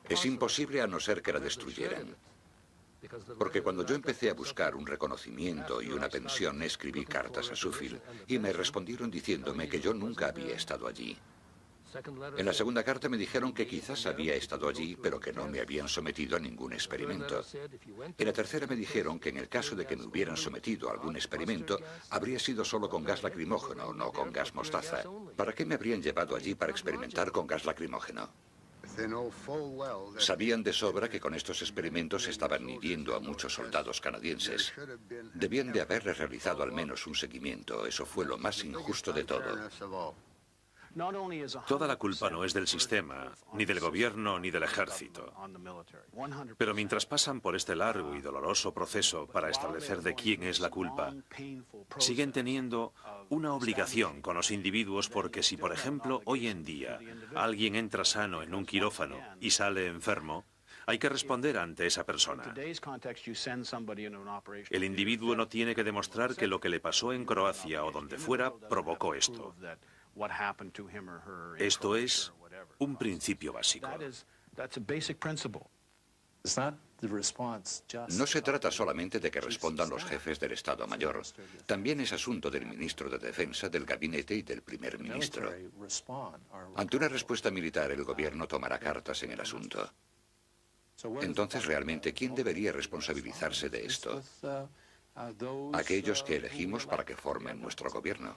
Es imposible a no ser que la destruyeran. Porque cuando yo empecé a buscar un reconocimiento y una pensión, escribí cartas a Suffield y me respondieron diciéndome que yo nunca había estado allí. En la segunda carta me dijeron que quizás había estado allí, pero que no me habían sometido a ningún experimento. En la tercera me dijeron que en el caso de que me hubieran sometido a algún experimento, habría sido solo con gas lacrimógeno, no con gas mostaza. ¿Para qué me habrían llevado allí para experimentar con gas lacrimógeno? Sabían de sobra que con estos experimentos estaban hiriendo a muchos soldados canadienses. Debían de haberles realizado al menos un seguimiento. Eso fue lo más injusto de todo. Toda la culpa no es del sistema, ni del gobierno, ni del ejército. Pero mientras pasan por este largo y doloroso proceso para establecer de quién es la culpa, siguen teniendo una obligación con los individuos porque si, por ejemplo, hoy en día alguien entra sano en un quirófano y sale enfermo, hay que responder ante esa persona. El individuo no tiene que demostrar que lo que le pasó en Croacia o donde fuera provocó esto. Esto es un principio básico. No se trata solamente de que respondan los jefes del Estado Mayor. También es asunto del ministro de Defensa, del gabinete y del primer ministro. Ante una respuesta militar, el gobierno tomará cartas en el asunto. Entonces, realmente, ¿quién debería responsabilizarse de esto? Aquellos que elegimos para que formen nuestro gobierno.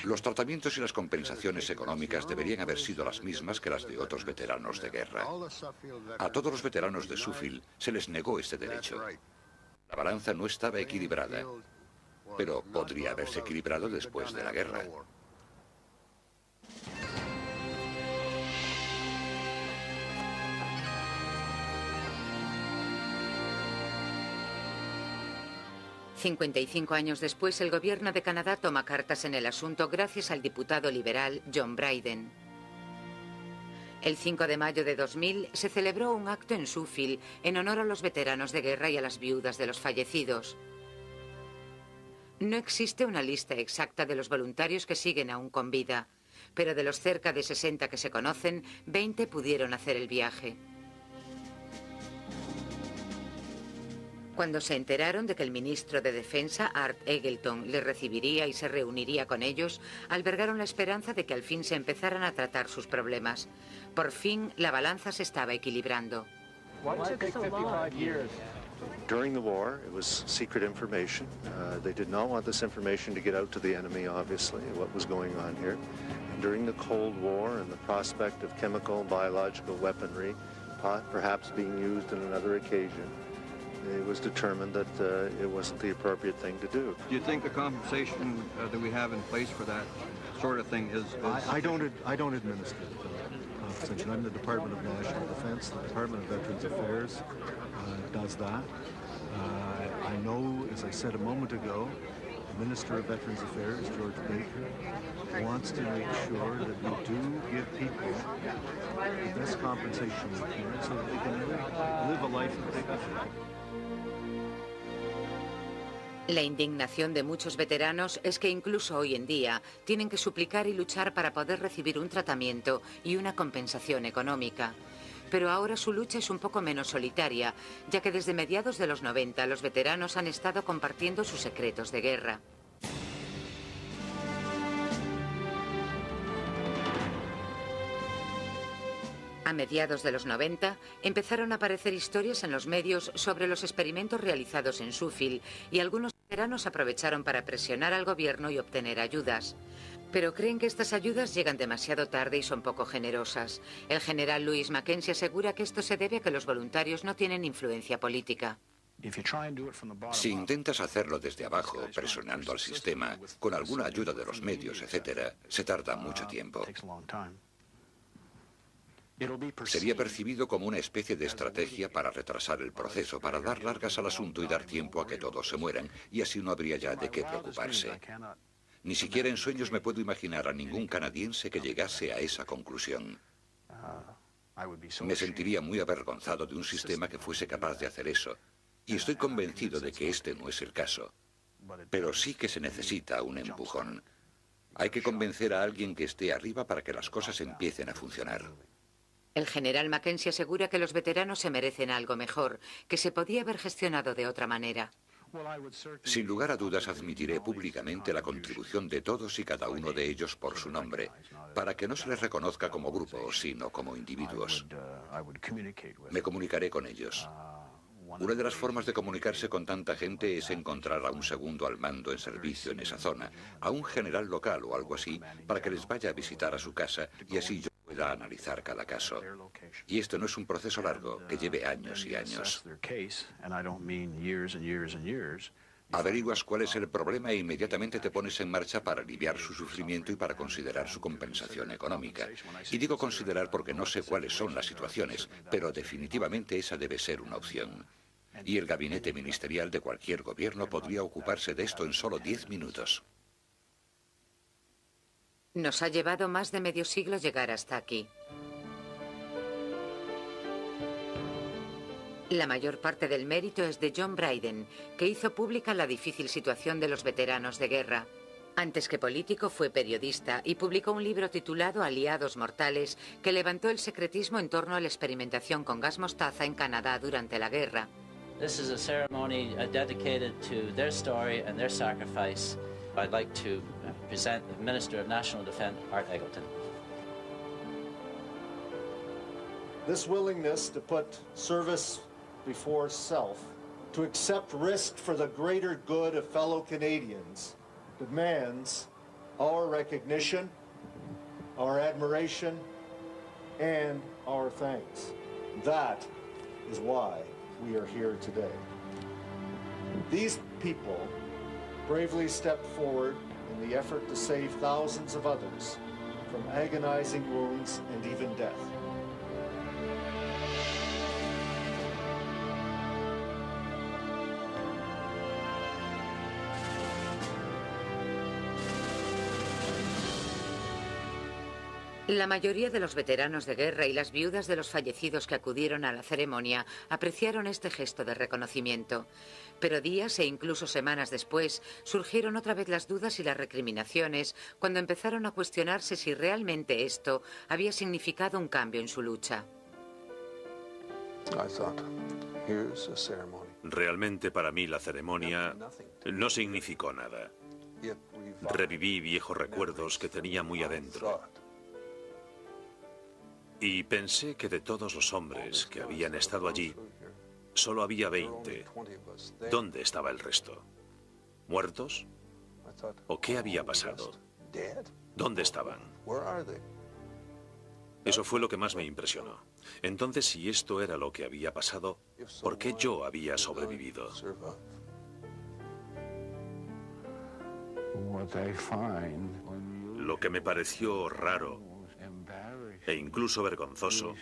Los tratamientos y las compensaciones económicas deberían haber sido las mismas que las de otros veteranos de guerra. A todos los veteranos de Suffield se les negó este derecho. La balanza no estaba equilibrada, pero podría haberse equilibrado después de la guerra. «55 años después, el gobierno de Canadá toma cartas en el asunto gracias al diputado liberal John Bryden. El 5 de mayo de 2000 se celebró un acto en Suffield en honor a los veteranos de guerra y a las viudas de los fallecidos. No existe una lista exacta de los voluntarios que siguen aún con vida, pero de los cerca de 60 que se conocen, 20 pudieron hacer el viaje. Cuando se enteraron de que el ministro de Defensa, Art Eggleton, les recibiría y se reuniría con ellos, albergaron la esperanza de que al fin se empezaran a tratar sus problemas. Por fin, la balanza se estaba equilibrando. During the war, it was secret information. They did not want this information to get out to the enemy, obviously, what was going on here. And during the Cold War and the prospect of chemical and biological weaponry, perhaps being used in another occasion, it was determined that it wasn't the appropriate thing to do. Do you think the compensation that we have in place for that sort of thing is... I don't administer the compensation. I'm the Department of National Defense. The Department of Veterans Affairs does that. I know, as I said a moment ago, the Minister of Veterans Affairs, George Baker, wants to make sure that we do give people the best compensation we can so that they can live a life of dignity. La indignación de muchos veteranos es que incluso hoy en día tienen que suplicar y luchar para poder recibir un tratamiento y una compensación económica. Pero ahora su lucha es un poco menos solitaria, ya que desde mediados de los 90 los veteranos han estado compartiendo sus secretos de guerra. A mediados de los 90 empezaron a aparecer historias en los medios sobre los experimentos realizados en Suffield y algunos veteranos aprovecharon para presionar al gobierno y obtener ayudas. Pero creen que estas ayudas llegan demasiado tarde y son poco generosas. El general Louis Mackenzie asegura que esto se debe a que los voluntarios no tienen influencia política. Si intentas hacerlo desde abajo, presionando al sistema, con alguna ayuda de los medios, etc., se tarda mucho tiempo. Sería percibido como una especie de estrategia para retrasar el proceso, para dar largas al asunto y dar tiempo a que todos se mueran, y así no habría ya de qué preocuparse. Ni siquiera en sueños me puedo imaginar a ningún canadiense que llegase a esa conclusión. Me sentiría muy avergonzado de un sistema que fuese capaz de hacer eso, y estoy convencido de que este no es el caso. Pero sí que se necesita un empujón. Hay que convencer a alguien que esté arriba para que las cosas empiecen a funcionar. El general Mackenzie asegura que los veteranos se merecen algo mejor, que se podía haber gestionado de otra manera. Sin lugar a dudas admitiré públicamente la contribución de todos y cada uno de ellos por su nombre, para que no se les reconozca como grupo, sino como individuos. Me comunicaré con ellos. Una de las formas de comunicarse con tanta gente es encontrar a un segundo al mando en servicio en esa zona, a un general local o algo así, para que les vaya a visitar a su casa y así yo pueda analizar cada caso. Y esto no es un proceso largo, que lleve años y años. Averiguas cuál es el problema e inmediatamente te pones en marcha para aliviar su sufrimiento y para considerar su compensación económica. Y digo considerar porque no sé cuáles son las situaciones, pero definitivamente esa debe ser una opción. Y el gabinete ministerial de cualquier gobierno podría ocuparse de esto en solo 10 minutos. Nos ha llevado más de medio siglo llegar hasta aquí. La mayor parte del mérito es de John Bryden, que hizo pública la difícil situación de los veteranos de guerra. Antes que político fue periodista y publicó un libro titulado Aliados Mortales, que levantó el secretismo en torno a la experimentación con gas mostaza en Canadá durante la guerra. This is a ceremony dedicated to their story and their sacrifice. I'd like to present the Minister of National Defence, Art Eggleton. This willingness to put service before self, to accept risk for the greater good of fellow Canadians, demands our recognition, our admiration, and our thanks. That is why we are here today. These people bravely stepped forward in the effort to save thousands of others from agonizing wounds and even death. La mayoría de los veteranos de guerra y las viudas de los fallecidos que acudieron a la ceremonia apreciaron este gesto de reconocimiento. Pero días e incluso semanas después surgieron otra vez las dudas y las recriminaciones cuando empezaron a cuestionarse si realmente esto había significado un cambio en su lucha. Realmente para mí la ceremonia no significó nada. Reviví viejos recuerdos que tenía muy adentro. Y pensé que de todos los hombres que habían estado allí, solo había 20. ¿Dónde estaba el resto? ¿Muertos? ¿O qué había pasado? ¿Dónde estaban? Eso fue lo que más me impresionó. Entonces, si esto era lo que había pasado, ¿por qué yo había sobrevivido? Lo que me pareció raro e incluso vergonzoso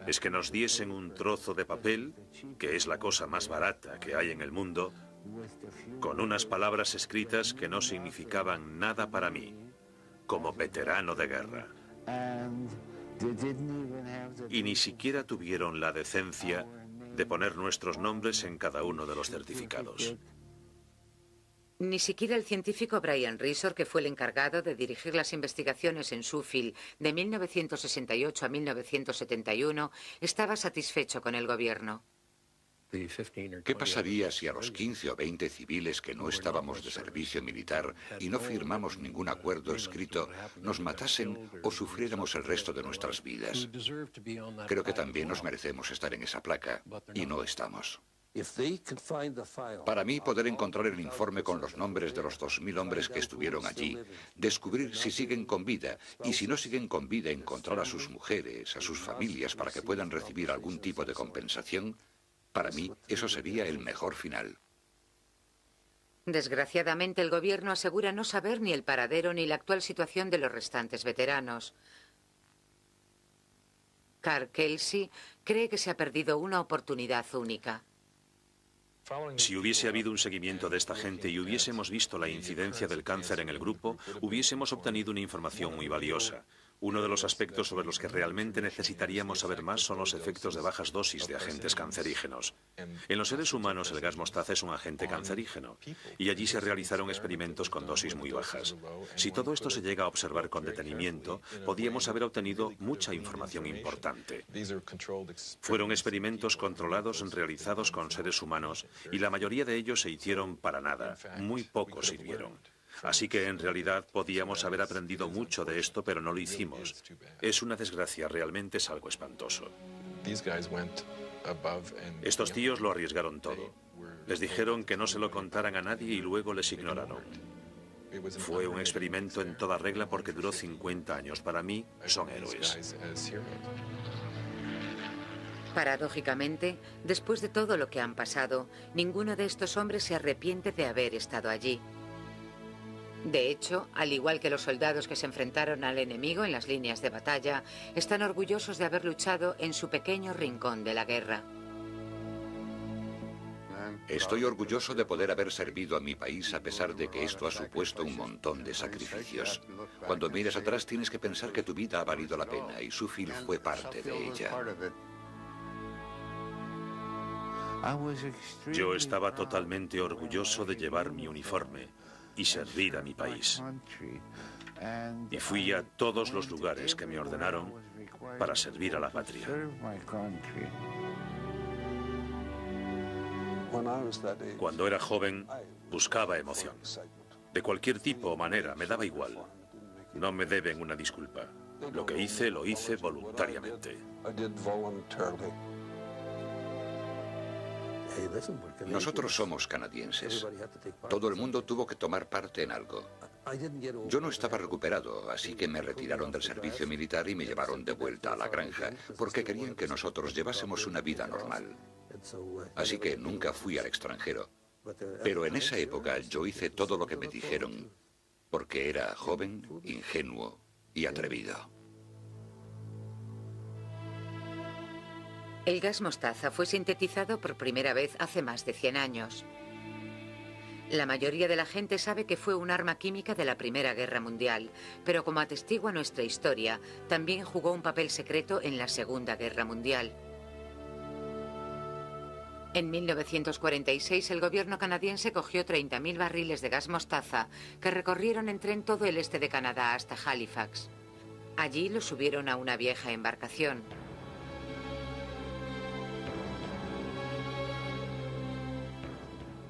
es que nos diesen un trozo de papel, que es la cosa más barata que hay en el mundo, con unas palabras escritas que no significaban nada para mí, como veterano de guerra. Y ni siquiera tuvieron la decencia de poner nuestros nombres en cada uno de los certificados. Ni siquiera el científico Brian Risor, que fue el encargado de dirigir las investigaciones en Suffield de 1968 a 1971, estaba satisfecho con el gobierno. ¿Qué pasaría si a los 15 o 20 civiles que no estábamos de servicio militar y no firmamos ningún acuerdo escrito nos matasen o sufriéramos el resto de nuestras vidas? Creo que también nos merecemos estar en esa placa, y no estamos. Para mí, poder encontrar el informe con los nombres de los 2000 hombres que estuvieron allí, descubrir si siguen con vida, y si no siguen con vida, encontrar a sus mujeres, a sus familias, para que puedan recibir algún tipo de compensación, para mí eso sería el mejor final. Desgraciadamente, el gobierno asegura no saber ni el paradero ni la actual situación de los restantes veteranos. Carl Kelsey cree que se ha perdido una oportunidad única. Si hubiese habido un seguimiento de esta gente y hubiésemos visto la incidencia del cáncer en el grupo, hubiésemos obtenido una información muy valiosa. Uno de los aspectos sobre los que realmente necesitaríamos saber más son los efectos de bajas dosis de agentes cancerígenos. En los seres humanos el gas mostaza es un agente cancerígeno y allí se realizaron experimentos con dosis muy bajas. Si todo esto se llega a observar con detenimiento, podíamos haber obtenido mucha información importante. Fueron experimentos controlados realizados con seres humanos y la mayoría de ellos se hicieron para nada, muy poco sirvieron. Así que en realidad podíamos haber aprendido mucho de esto, pero no lo hicimos. Es una desgracia, realmente es algo espantoso. Estos tíos lo arriesgaron todo. Les dijeron que no se lo contaran a nadie y luego les ignoraron. Fue un experimento en toda regla porque duró 50 años. Para mí, son héroes. Paradójicamente, después de todo lo que han pasado, ninguno de estos hombres se arrepiente de haber estado allí. De hecho, al igual que los soldados que se enfrentaron al enemigo en las líneas de batalla, están orgullosos de haber luchado en su pequeño rincón de la guerra. Estoy orgulloso de poder haber servido a mi país a pesar de que esto ha supuesto un montón de sacrificios. Cuando miras atrás tienes que pensar que tu vida ha valido la pena y Suffield fue parte de ella. Yo estaba totalmente orgulloso de llevar mi uniforme y servir a mi país. Y fui a todos los lugares que me ordenaron para servir a la patria. Cuando era joven, buscaba emoción. De cualquier tipo o manera, me daba igual. No me deben una disculpa. Lo que hice, lo hice voluntariamente. Nosotros somos canadienses. Todo el mundo tuvo que tomar parte en algo. Yo no estaba recuperado, así que me retiraron del servicio militar y me llevaron de vuelta a la granja, porque querían que nosotros llevásemos una vida normal. Así que nunca fui al extranjero. Pero en esa época yo hice todo lo que me dijeron, porque era joven, ingenuo y atrevido. El gas mostaza fue sintetizado por primera vez hace más de 100 años. La mayoría de la gente sabe que fue un arma química de la Primera Guerra Mundial, pero como atestigua nuestra historia, también jugó un papel secreto en la Segunda Guerra Mundial. En 1946 el gobierno canadiense cogió 30.000 barriles de gas mostaza que recorrieron en tren todo el este de Canadá hasta Halifax. Allí los subieron a una vieja embarcación.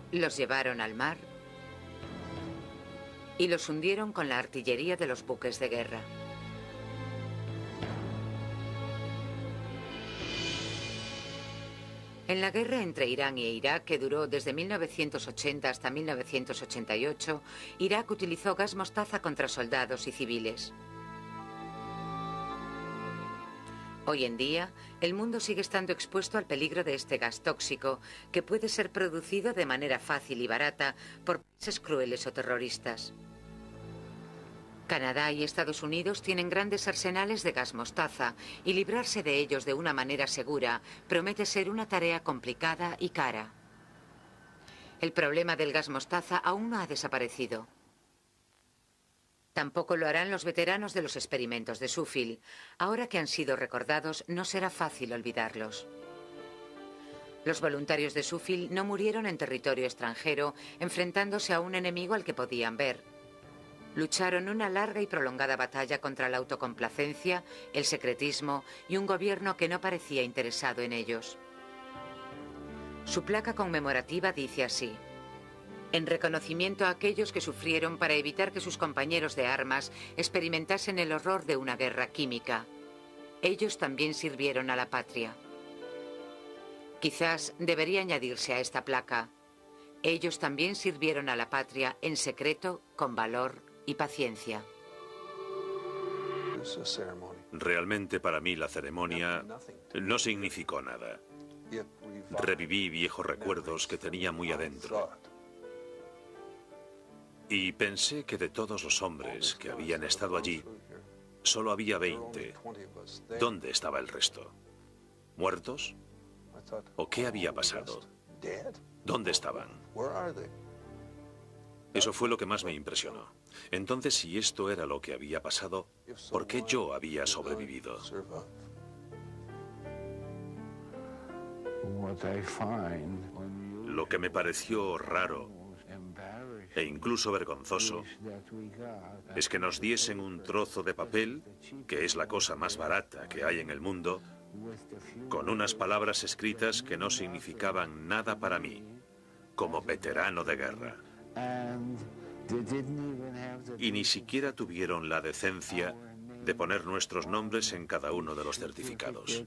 Los llevaron al mar y los hundieron con la artillería de los buques de guerra. En la guerra entre Irán e Irak, que duró desde 1980 hasta 1988, Irak utilizó gas mostaza contra soldados y civiles. Hoy en día, el mundo sigue estando expuesto al peligro de este gas tóxico, que puede ser producido de manera fácil y barata por países crueles o terroristas. Canadá y Estados Unidos tienen grandes arsenales de gas mostaza y librarse de ellos de una manera segura promete ser una tarea complicada y cara. El problema del gas mostaza aún no ha desaparecido. Tampoco lo harán los veteranos de los experimentos de Suffield. Ahora que han sido recordados, no será fácil olvidarlos. Los voluntarios de Suffield no murieron en territorio extranjero, enfrentándose a un enemigo al que podían ver. Lucharon una larga y prolongada batalla contra la autocomplacencia, el secretismo y un gobierno que no parecía interesado en ellos. Su placa conmemorativa dice así: en reconocimiento a aquellos que sufrieron para evitar que sus compañeros de armas experimentasen el horror de una guerra química. Ellos también sirvieron a la patria. Quizás debería añadirse a esta placa: ellos también sirvieron a la patria en secreto, con valor y paciencia. Realmente para mí la ceremonia no significó nada. Reviví viejos recuerdos que tenía muy adentro. Y pensé que de todos los hombres que habían estado allí, solo había 20. ¿Dónde estaba el resto? ¿Muertos? ¿O qué había pasado? ¿Dónde estaban? Eso fue lo que más me impresionó. Entonces, si esto era lo que había pasado, ¿por qué yo había sobrevivido? Lo que me pareció raro e incluso vergonzoso es que nos diesen un trozo de papel, que es la cosa más barata que hay en el mundo, con unas palabras escritas que no significaban nada para mí, como veterano de guerra. Y ni siquiera tuvieron la decencia de poner nuestros nombres en cada uno de los certificados.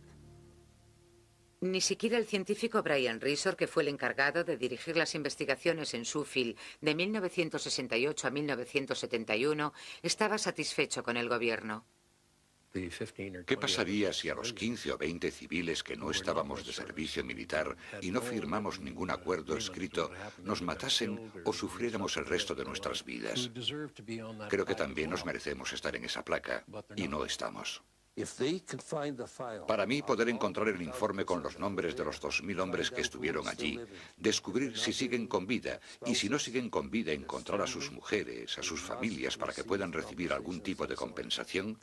Ni siquiera el científico Brian Risor, que fue el encargado de dirigir las investigaciones en Suffield de 1968 a 1971, estaba satisfecho con el gobierno. ¿Qué pasaría si a los 15 o 20 civiles que no estábamos de servicio militar y no firmamos ningún acuerdo escrito nos matasen o sufriéramos el resto de nuestras vidas? Creo que también nos merecemos estar en esa placa, y no estamos. Para mí, poder encontrar el informe con los nombres de los 2000 hombres que estuvieron allí, descubrir si siguen con vida, y si no siguen con vida, encontrar a sus mujeres, a sus familias, para que puedan recibir algún tipo de compensación,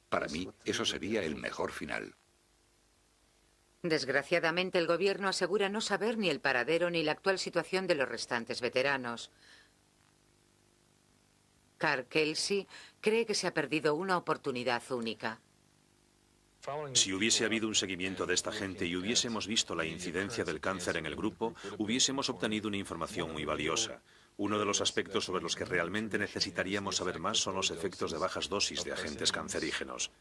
para mí eso sería el mejor final. Desgraciadamente, el gobierno asegura no saber ni el paradero ni la actual situación de los restantes veteranos. Carl Kelsey cree que se ha perdido una oportunidad única. Si hubiese habido un seguimiento de esta gente y hubiésemos visto la incidencia del cáncer en el grupo, hubiésemos obtenido una información muy valiosa. Uno de los aspectos sobre los que realmente necesitaríamos saber más son los efectos de bajas dosis de agentes cancerígenos.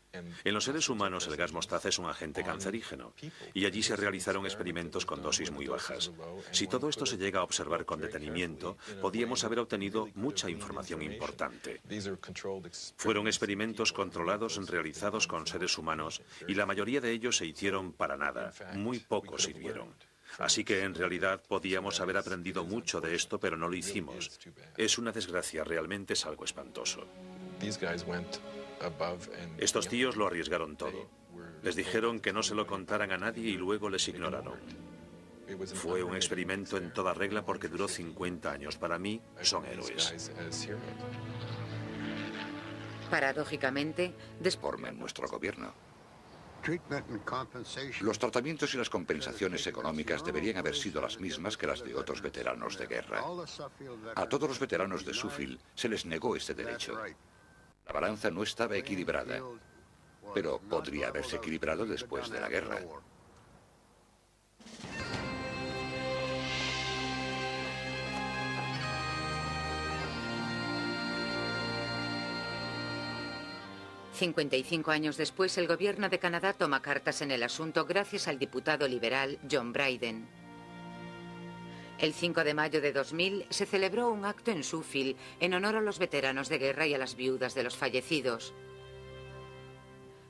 En los seres humanos el gas mostaza es un agente cancerígeno y allí se realizaron experimentos con dosis muy bajas. Si todo esto se llega a observar con detenimiento, podíamos haber obtenido mucha información importante. Fueron experimentos controlados realizados con seres humanos y la mayoría de ellos se hicieron para nada, muy pocos sirvieron. Así que en realidad podíamos haber aprendido mucho de esto, pero no lo hicimos. Es una desgracia, realmente es algo espantoso. Estos tíos lo arriesgaron todo. Les dijeron que no se lo contaran a nadie y luego les ignoraron. Fue un experimento en toda regla porque duró 50 años. Para mí, son héroes. Paradójicamente, Formen nuestro gobierno. Los tratamientos y las compensaciones económicas deberían haber sido las mismas que las de otros veteranos de guerra. A todos los veteranos de Suffield se les negó este derecho. La balanza no estaba equilibrada, pero podría haberse equilibrado después de la guerra. ...55 años después, el gobierno de Canadá toma cartas en el asunto gracias al diputado liberal John Bryden. El 5 de mayo de 2000 se celebró un acto en Suffield en honor a los veteranos de guerra y a las viudas de los fallecidos.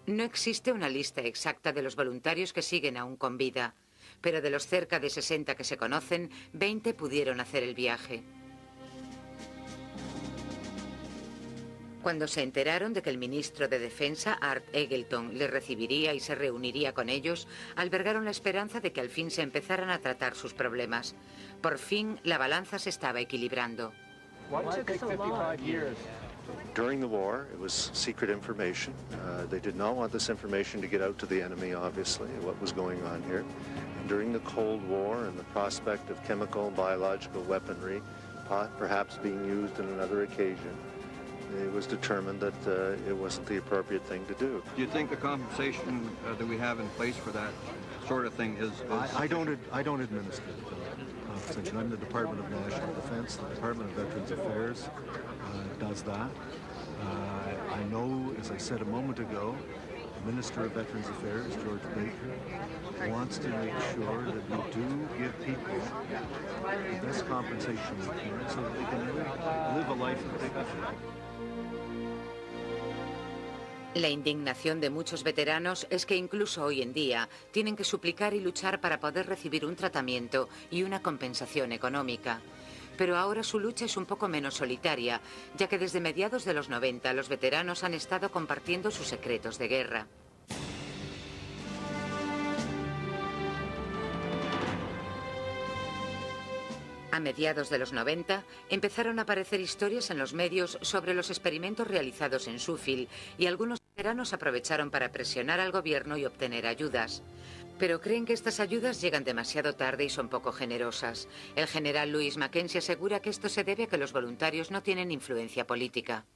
No existe una lista exacta de los voluntarios que siguen aún con vida, pero de los cerca de 60 que se conocen, 20 pudieron hacer el viaje. Cuando se enteraron de que el ministro de Defensa, Art Eggleton, les recibiría y se reuniría con ellos, albergaron la esperanza de que al fin se empezaran a tratar sus problemas. Por fin, la balanza se estaba equilibrando. During the war, it was secret information. They did not want this information to get out to the enemy, obviously, what was going on here. And during the Cold War and the prospect of chemical and biological weaponry perhaps being used on another occasion, it was determined that it wasn't the appropriate thing to do. Do you think the compensation that we have in place for that sort of thing is... I don't administer compensation. I'm the Department of National Defense. The Department of Veterans Affairs does that. I know, as I said a moment ago, the Minister of Veterans Affairs, George Baker, wants to make sure that we do give people the best compensation we can so that they can live a life of dignity. La indignación de muchos veteranos es que incluso hoy en día tienen que suplicar y luchar para poder recibir un tratamiento y una compensación económica. Pero ahora su lucha es un poco menos solitaria, ya que desde mediados de los 90 los veteranos han estado compartiendo sus secretos de guerra. A mediados de los 90, empezaron a aparecer historias en los medios sobre los experimentos realizados en Sheffield y algunos veteranos aprovecharon para presionar al gobierno y obtener ayudas. Pero creen que estas ayudas llegan demasiado tarde y son poco generosas. El general Louis Mackenzie asegura que esto se debe a que los voluntarios no tienen influencia política.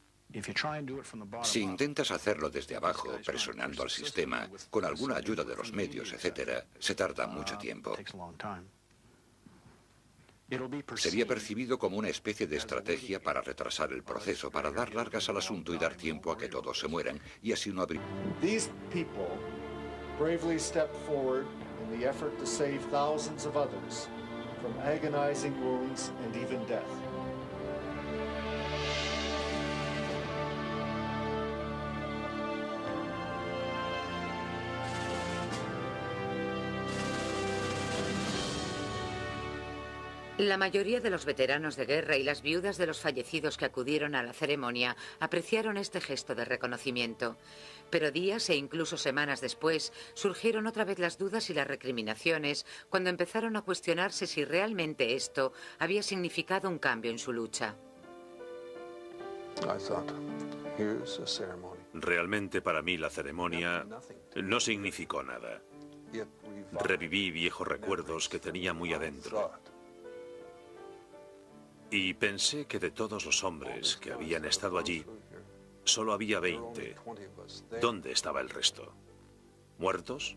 Si intentas hacerlo desde abajo, presionando al sistema, con alguna ayuda de los medios, etc., se tarda mucho tiempo. Sería percibido como una especie de estrategia para retrasar el proceso, para dar largas al asunto y dar tiempo a que todos se mueran, y así no habría... These people bravely stepped forward in the effort to save thousands of others from agonizing wounds and even death. La mayoría de los veteranos de guerra y las viudas de los fallecidos que acudieron a la ceremonia apreciaron este gesto de reconocimiento. Pero días e incluso semanas después surgieron otra vez las dudas y las recriminaciones cuando empezaron a cuestionarse si realmente esto había significado un cambio en su lucha. Realmente para mí la ceremonia no significó nada. Reviví viejos recuerdos que tenía muy adentro. Y pensé que de todos los hombres que habían estado allí, solo había 20. ¿Dónde estaba el resto? ¿Muertos?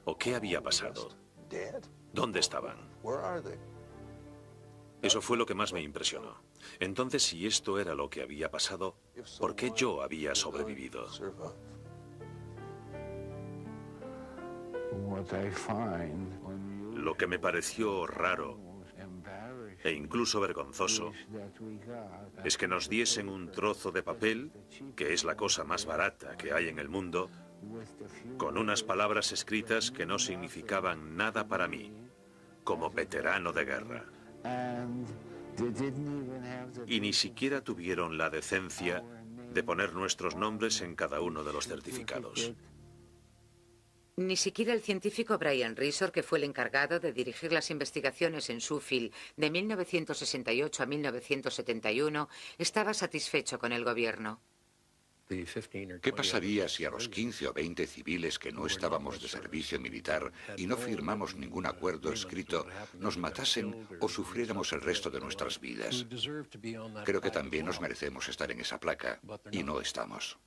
¿O qué había pasado? ¿Dónde estaban? Eso fue lo que más me impresionó. Entonces, si esto era lo que había pasado, ¿por qué yo había sobrevivido? Lo que me pareció raro e incluso vergonzoso es que nos diesen un trozo de papel, que es la cosa más barata que hay en el mundo, con unas palabras escritas que no significaban nada para mí, como veterano de guerra. Y ni siquiera tuvieron la decencia de poner nuestros nombres en cada uno de los certificados. Ni siquiera el científico Brian Risor, que fue el encargado de dirigir las investigaciones en Sheffield de 1968 a 1971, estaba satisfecho con el gobierno. ¿Qué pasaría si a los 15 o 20 civiles que no estábamos de servicio militar y no firmamos ningún acuerdo escrito nos matasen o sufriéramos el resto de nuestras vidas? Creo que también nos merecemos estar en esa placa, y no estamos.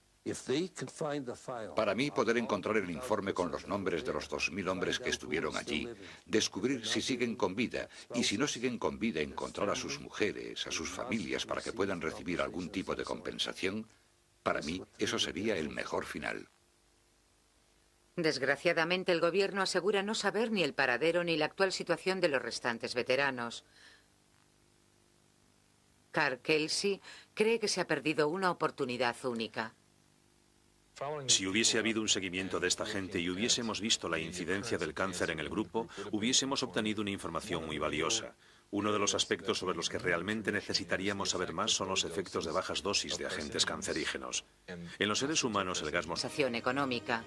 Para mí, poder encontrar el informe con los nombres de los 2000 hombres que estuvieron allí, descubrir si siguen con vida, y si no siguen con vida, encontrar a sus mujeres, a sus familias, para que puedan recibir algún tipo de compensación, para mí eso sería el mejor final. Desgraciadamente, el gobierno asegura no saber ni el paradero ni la actual situación de los restantes veteranos. Carl Kelsey cree que se ha perdido una oportunidad única. Si hubiese habido un seguimiento de esta gente y hubiésemos visto la incidencia del cáncer en el grupo, hubiésemos obtenido una información muy valiosa. Uno de los aspectos sobre los que realmente necesitaríamos saber más son los efectos de bajas dosis de agentes cancerígenos. En los seres humanos el gas económica.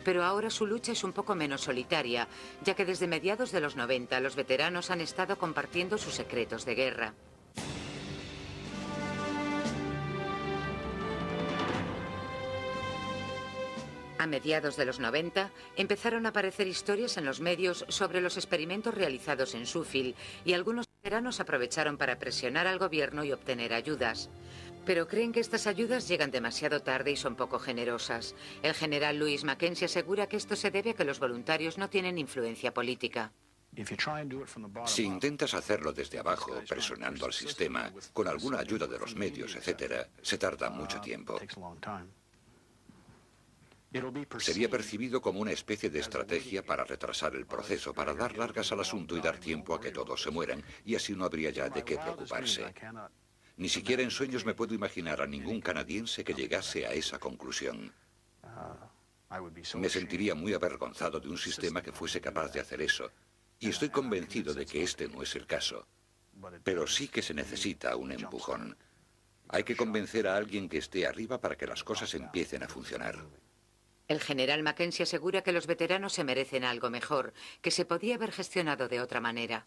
Pero ahora su lucha es un poco menos solitaria, ya que desde mediados de los 90 los veteranos han estado compartiendo sus secretos de guerra. A mediados de los 90, empezaron a aparecer historias en los medios sobre los experimentos realizados en Sheffield y algunos veteranos aprovecharon para presionar al gobierno y obtener ayudas. Pero creen que estas ayudas llegan demasiado tarde y son poco generosas. El general Louis Mackenzie asegura que esto se debe a que los voluntarios no tienen influencia política. Si intentas hacerlo desde abajo, presionando al sistema, con alguna ayuda de los medios, etc., se tarda mucho tiempo. Sería percibido como una especie de estrategia para retrasar el proceso, para dar largas al asunto y dar tiempo a que todos se mueran, y así no habría ya de qué preocuparse. Ni siquiera en sueños me puedo imaginar a ningún canadiense que llegase a esa conclusión. Me sentiría muy avergonzado de un sistema que fuese capaz de hacer eso, y estoy convencido de que este no es el caso. Pero sí que se necesita un empujón. Hay que convencer a alguien que esté arriba para que las cosas empiecen a funcionar. El general Mackenzie asegura que los veteranos se merecen algo mejor, que se podía haber gestionado de otra manera.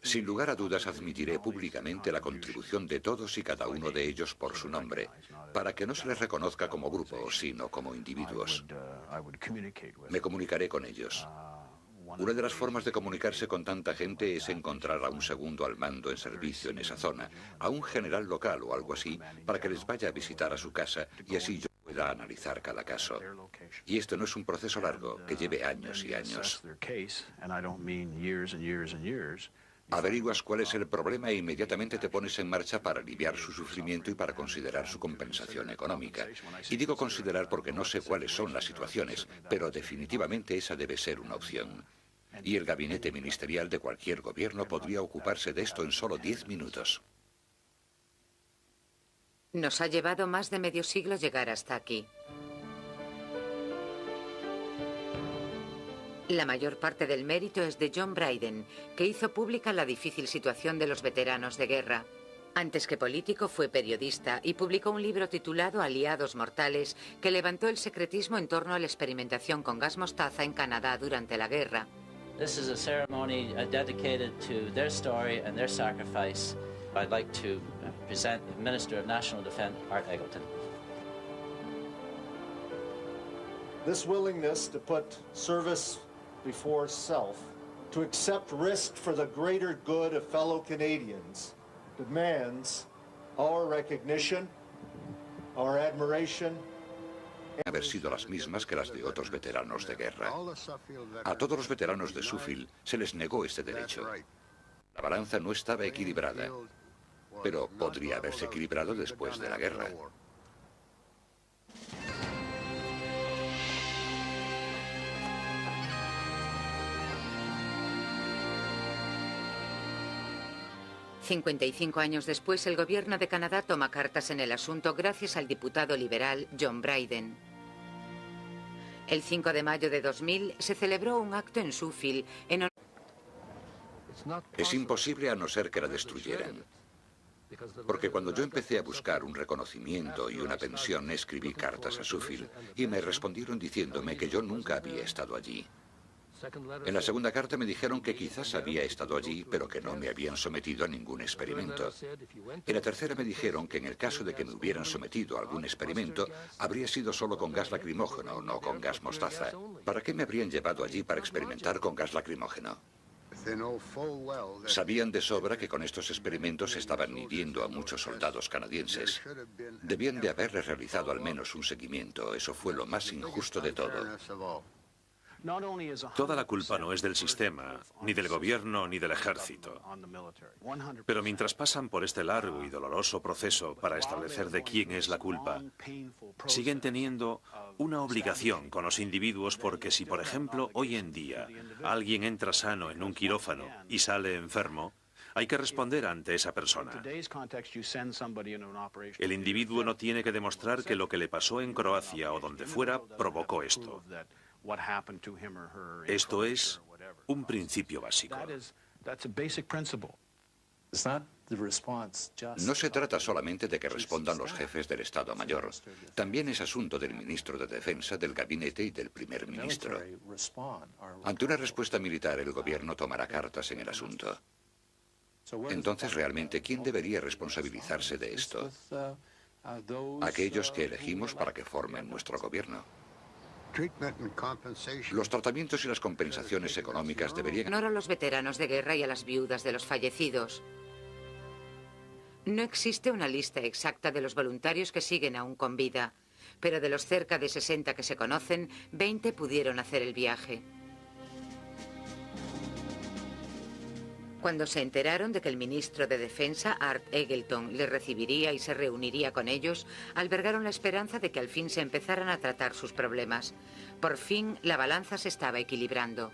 Sin lugar a dudas, admitiré públicamente la contribución de todos y cada uno de ellos por su nombre, para que no se les reconozca como grupo, sino como individuos. Me comunicaré con ellos. Una de las formas de comunicarse con tanta gente es encontrar a un segundo al mando en servicio en esa zona, a un general local o algo así, para que les vaya a visitar a su casa y así yo pueda analizar cada caso. Y esto no es un proceso largo, que lleve años y años. Averiguas cuál es el problema e inmediatamente te pones en marcha para aliviar su sufrimiento y para considerar su compensación económica. Y digo considerar porque no sé cuáles son las situaciones, pero definitivamente esa debe ser una opción. Y el gabinete ministerial de cualquier gobierno podría ocuparse de esto en solo 10 minutos. Nos ha llevado más de medio siglo llegar hasta aquí. La mayor parte del mérito es de John Bryden, que hizo pública la difícil situación de los veteranos de guerra. Antes que político fue periodista y publicó un libro titulado Aliados Mortales, que levantó el secretismo en torno a la experimentación con gas mostaza en Canadá durante la guerra. This is a ceremony dedicated to their story and their sacrifice. I'd like to present the Minister of National Defence, Art Eggleton. This willingness to put service before self, to accept risk for the greater good of fellow Canadians, demands our recognition, our admiration. Haber sido las mismas que las de otros veteranos de guerra. A todos los veteranos de Suffield se les negó este derecho. La balanza no estaba equilibrada, pero podría haberse equilibrado después de la guerra. «55 años después, el gobierno de Canadá toma cartas en el asunto gracias al diputado liberal John Bryden. El 5 de mayo de 2000 se celebró un acto en Suffield en Es imposible a no ser que la destruyeran. Porque cuando yo empecé a buscar un reconocimiento y una pensión, escribí cartas a Suffield y me respondieron diciéndome que yo nunca había estado allí. En la segunda carta me dijeron que quizás había estado allí, pero que no me habían sometido a ningún experimento. En la tercera me dijeron que en el caso de que me hubieran sometido a algún experimento, habría sido solo con gas lacrimógeno, no con gas mostaza. ¿Para qué me habrían llevado allí para experimentar con gas lacrimógeno? Sabían de sobra que con estos experimentos estaban hiriendo a muchos soldados canadienses. Debían de haberles realizado al menos un seguimiento. Eso fue lo más injusto de todo. Toda la culpa no es del sistema, ni del gobierno, ni del ejército. Pero mientras pasan por este largo y doloroso proceso para establecer de quién es la culpa, siguen teniendo una obligación con los individuos porque si, por ejemplo, hoy en día alguien entra sano en un quirófano y sale enfermo, hay que responder ante esa persona. El individuo no tiene que demostrar que lo que le pasó en Croacia o donde fuera provocó esto. Esto es un principio básico. No se trata solamente de que respondan los jefes del Estado Mayor. También es asunto del ministro de Defensa, del gabinete y del primer ministro. Ante una respuesta militar, el gobierno tomará cartas en el asunto. Entonces, realmente, ¿quién debería responsabilizarse de esto? Aquellos que elegimos para que formen nuestro gobierno. Los tratamientos y las compensaciones económicas deberían... honor a los veteranos de guerra y a las viudas de los fallecidos. No existe una lista exacta de los voluntarios que siguen aún con vida, pero de los cerca de 60 que se conocen, 20 pudieron hacer el viaje. Cuando se enteraron de que el ministro de Defensa, Art Eggleton, les recibiría y se reuniría con ellos, albergaron la esperanza de que al fin se empezaran a tratar sus problemas. Por fin, la balanza se estaba equilibrando.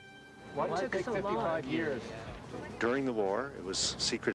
During the war, it was secret